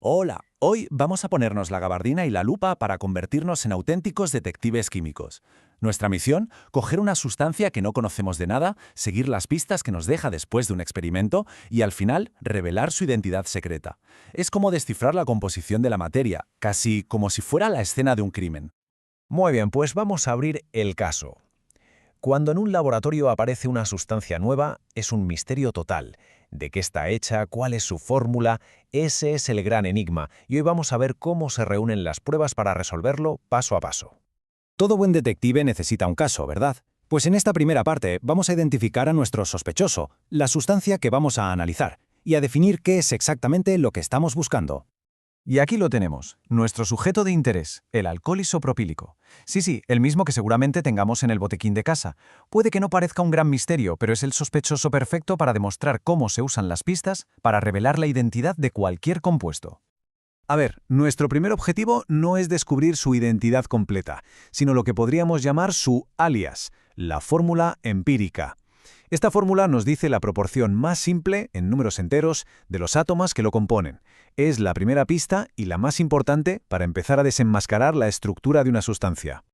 Hola, hoy vamos a ponernos la gabardina y la lupa para convertirnos en auténticos detectives químicos. Nuestra misión, coger una sustancia que no conocemos de nada, seguir las pistas que nos deja después de un experimento y al final revelar su identidad secreta. Es como descifrar la composición de la materia, casi como si fuera la escena de un crimen. Muy bien, pues vamos a abrir el caso. Cuando en un laboratorio aparece una sustancia nueva, es un misterio total. ¿De qué está hecha? ¿Cuál es su fórmula? Ese es el gran enigma, y hoy vamos a ver cómo se reúnen las pruebas para resolverlo paso a paso. Todo buen detective necesita un caso, ¿verdad? Pues en esta primera parte vamos a identificar a nuestro sospechoso, la sustancia que vamos a analizar, y a definir qué es exactamente lo que estamos buscando. Y aquí lo tenemos, nuestro sujeto de interés, el alcohol isopropílico. Sí, el mismo que seguramente tengamos en el botiquín de casa. Puede que no parezca un gran misterio, pero es el sospechoso perfecto para demostrar cómo se usan las pistas para revelar la identidad de cualquier compuesto. A ver, nuestro primer objetivo no es descubrir su identidad completa, sino lo que podríamos llamar su alias, la fórmula empírica. Esta fórmula nos dice la proporción más simple, en números enteros, de los átomos que lo componen. Es la primera pista y la más importante para empezar a desenmascarar la estructura de una sustancia.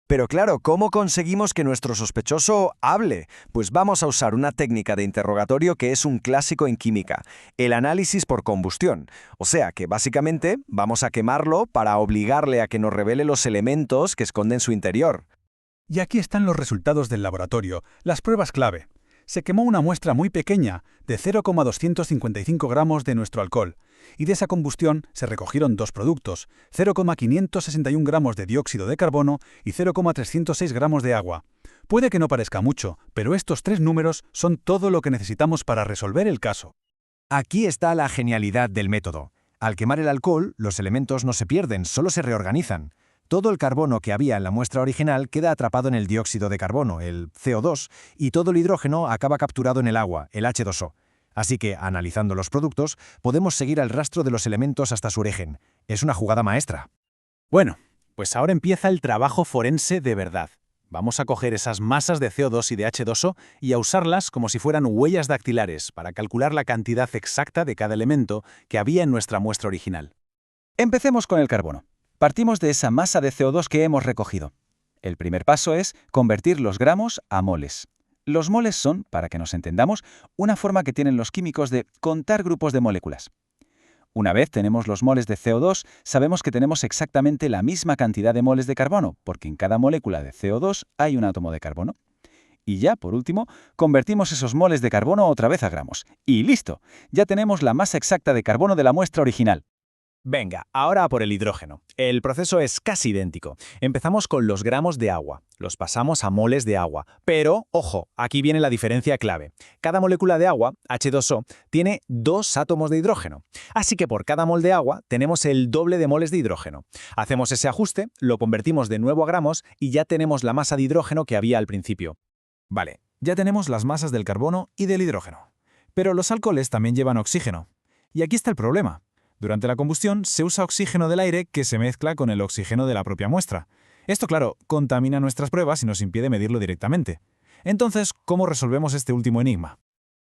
Pero claro, ¿cómo conseguimos que nuestro sospechoso hable? Pues vamos a usar una técnica de interrogatorio que es un clásico en química, el análisis por combustión. O sea que básicamente vamos a quemarlo para obligarle a que nos revele los elementos que esconden su interior. Y aquí están los resultados del laboratorio, las pruebas clave. Se quemó una muestra muy pequeña, de 0,255 gramos de nuestro alcohol, y de esa combustión se recogieron dos productos, 0,561 gramos de dióxido de carbono y 0,306 gramos de agua. Puede que no parezca mucho, pero estos tres números son todo lo que necesitamos para resolver el caso. Aquí está la genialidad del método. Al quemar el alcohol, los elementos no se pierden, solo se reorganizan. Todo el carbono que había en la muestra original queda atrapado en el dióxido de carbono, el CO2, y todo el hidrógeno acaba capturado en el agua, el H2O. Así que, analizando los productos, podemos seguir el rastro de los elementos hasta su origen. Es una jugada maestra. Bueno, pues ahora empieza el trabajo forense de verdad. Vamos a coger esas masas de CO2 y de H2O y a usarlas como si fueran huellas dactilares para calcular la cantidad exacta de cada elemento que había en nuestra muestra original. Empecemos con el carbono. Partimos de esa masa de CO2 que hemos recogido. El primer paso es convertir los gramos a moles. Los moles son, para que nos entendamos, una forma que tienen los químicos de contar grupos de moléculas. Una vez tenemos los moles de CO2, sabemos que tenemos exactamente la misma cantidad de moles de carbono, porque en cada molécula de CO2 hay un átomo de carbono. Y ya, por último, convertimos esos moles de carbono otra vez a gramos. ¡Y listo! Ya tenemos la masa exacta de carbono de la muestra original. Venga, ahora a por el hidrógeno. El proceso es casi idéntico. Empezamos con los gramos de agua, los pasamos a moles de agua. Pero, ojo, aquí viene la diferencia clave. Cada molécula de agua, H2O, tiene dos átomos de hidrógeno. Así que por cada mol de agua tenemos el doble de moles de hidrógeno. Hacemos ese ajuste, lo convertimos de nuevo a gramos y ya tenemos la masa de hidrógeno que había al principio. Vale, ya tenemos las masas del carbono y del hidrógeno. Pero los alcoholes también llevan oxígeno. Y aquí está el problema. Durante la combustión se usa oxígeno del aire que se mezcla con el oxígeno de la propia muestra. Esto, claro, contamina nuestras pruebas y nos impide medirlo directamente. Entonces, ¿cómo resolvemos este último enigma?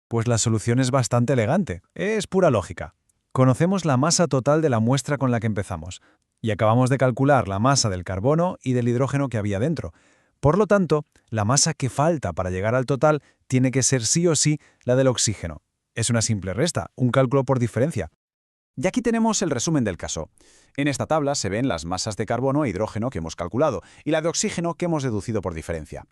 Pues la solución es bastante elegante. Es pura lógica. Conocemos la masa total de la muestra con la que empezamos y acabamos de calcular la masa del carbono y del hidrógeno que había dentro. Por lo tanto, la masa que falta para llegar al total tiene que ser sí o sí la del oxígeno. Es una simple resta, un cálculo por diferencia. Y aquí tenemos el resumen del caso. En esta tabla se ven las masas de carbono e hidrógeno que hemos calculado y la de oxígeno que hemos deducido por diferencia.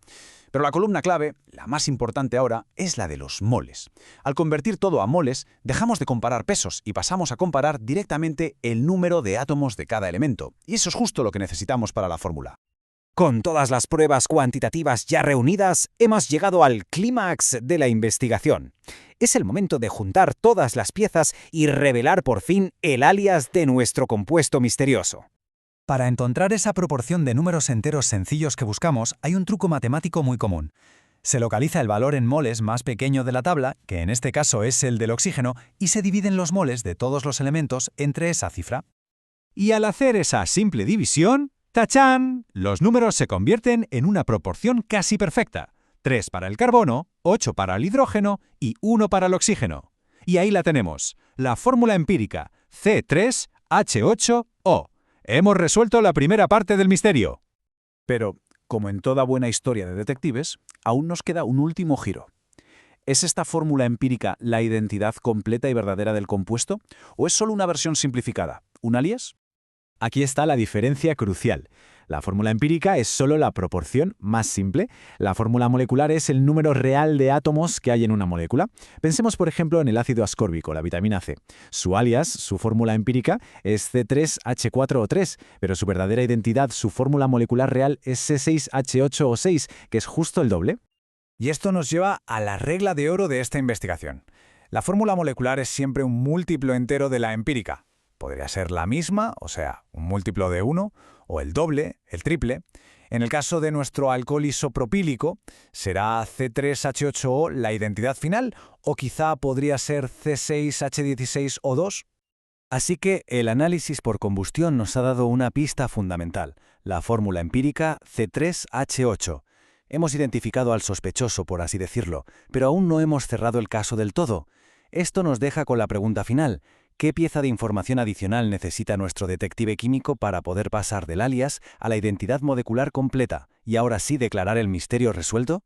Pero la columna clave, la más importante ahora, es la de los moles. Al convertir todo a moles, dejamos de comparar pesos y pasamos a comparar directamente el número de átomos de cada elemento. Y eso es justo lo que necesitamos para la fórmula. Con todas las pruebas cuantitativas ya reunidas, hemos llegado al clímax de la investigación. Es el momento de juntar todas las piezas y revelar por fin el alias de nuestro compuesto misterioso. Para encontrar esa proporción de números enteros sencillos que buscamos, hay un truco matemático muy común. Se localiza el valor en moles más pequeño de la tabla, que en este caso es el del oxígeno, y se dividen los moles de todos los elementos entre esa cifra. Y al hacer esa simple división, ¡tachán!, los números se convierten en una proporción casi perfecta. 3 para el carbono, 8 para el hidrógeno y 1 para el oxígeno. Y ahí la tenemos, la fórmula empírica, C3 C3H8O. Hemos resuelto la primera parte del misterio. Pero, como en toda buena historia de detectives, aún nos queda un último giro. ¿Es esta fórmula empírica la identidad completa y verdadera del compuesto? ¿O es solo una versión simplificada? ¿Un alias? Aquí está la diferencia crucial. La fórmula empírica es solo la proporción más simple. La fórmula molecular es el número real de átomos que hay en una molécula. Pensemos, por ejemplo, en el ácido ascórbico, la vitamina C. Su alias, su fórmula empírica, es C3H4O3, pero su verdadera identidad, su fórmula molecular real, es C6H8O6, que es justo el doble. Y esto nos lleva a la regla de oro de esta investigación. La fórmula molecular es siempre un múltiplo entero de la empírica. Podría ser la misma, o sea, un múltiplo de 1, o el doble, el triple. En el caso de nuestro alcohol isopropílico, ¿será C3H8O la identidad final? ¿O quizá podría ser C6H16O2? Así que el análisis por combustión nos ha dado una pista fundamental, la fórmula empírica C3H8. Hemos identificado al sospechoso, por así decirlo, pero aún no hemos cerrado el caso del todo. Esto nos deja con la pregunta final: ¿qué pieza de información adicional necesita nuestro detective químico para poder pasar del alias a la identidad molecular completa y ahora sí declarar el misterio resuelto?